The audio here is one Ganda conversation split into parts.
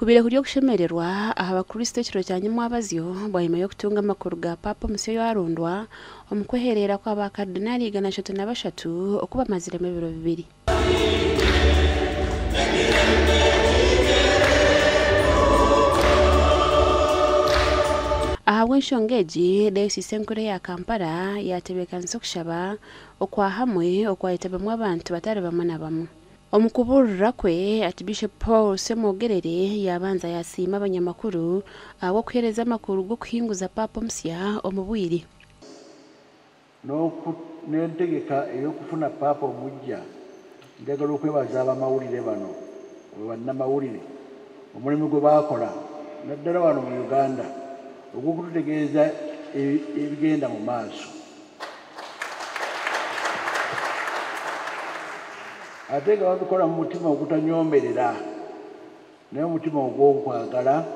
Kubira kuri okushemererwa aha bakristo ekiro kya nyamwabazyo bwanyuma y'okutunga amakuru ga Papa Musyo yarondwa omukweherera kw'abakardinali 133 okuba maziremu ebiro bibiri. Ahabwa enshonga egi dayosisi enkuru ya Kampala yatebekanisa okushaba okwa hamwe okwayetabemu abantu batari bamwe na bamwe. Omukuburira kwe ati Bishop Paul Semogerere yabanza yasiima abanyamakuru abo kuhereza amakuru go kuhinguza Papa Musya omubwiri. N'entegeka ey'okufuna Papa omujja njagala okwebaza abamawulire bano bannamawulire omulimu gwe baakola naddala wano mu Uganda ogw'okututegeeza ebigenda mu maaso. Ate nga babikola mu mutima ogutanyomerera naye omutima ogw'okwagala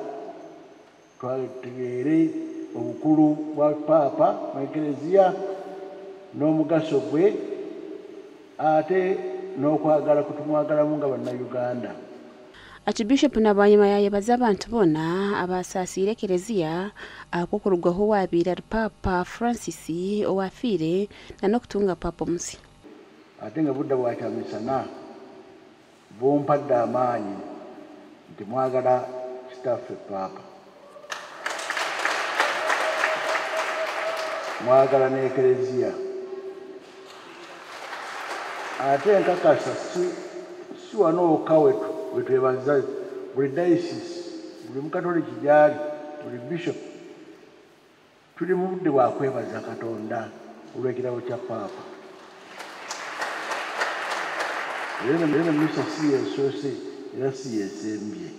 twategeere obukulu bwa Paapa mu Ekereziya n'omugaso gwe ate n'okwagala kutumwagalamu nga bannayuganda. Archbishop nabanyuma yayebaza abantu bonna abasaasire Ekereziya akokurugwaho waabira Papa Francis owafiire na n'okutunga Papa Musya. Ate nga budde bwakyamisana bumpadde amaanyi nti mwagala kitaffe Papa, mwagala n'Ekereziya. Ate nkakasa si wano wokka wetwebaza buli diocese, buli mukatoliki gyali, buli bishop tuli mu budde bwa kwebaza Katonda olw'ekirabo kya Papa. Era misa si yeesoose era si yeesembye,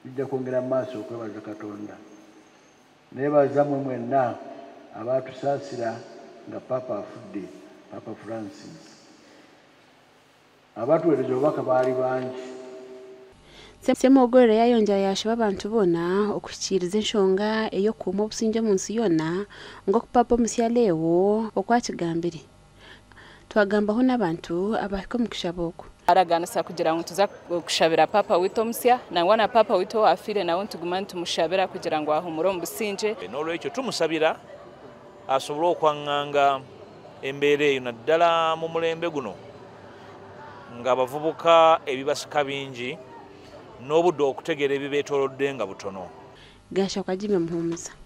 bijja kwongera maaso okwebaza Katonda. Neebaza mmwe mwenna abaatusaasira nga Papa afudde, Papa Francis. Abatuweereza obubaka baali bangi. Semogorere yayongera yashaba abantu bonna okukiikiriza enshonga ey'okukuuma obusinge mu nsi yonna ng'oku Papa Musya leewo okwakigambire. Twagambaho n'abantu abahika mu kushaba okwo. Araganisa kugira ngo tuza kushabira Papa wito Musya nangwa na Papa wito wafiire nawo ntuguma ntumushabira kugira ngo ahumure omu businge. N'olwekyo tumusabira asobole okwaŋŋanga embeera eyo naddala mu mulembe guno nga abavubuka ebibasika bingi n'obudde okutegeera ebibeetoolodde nga butono. Gasha kwa Jimmy Muhumuza.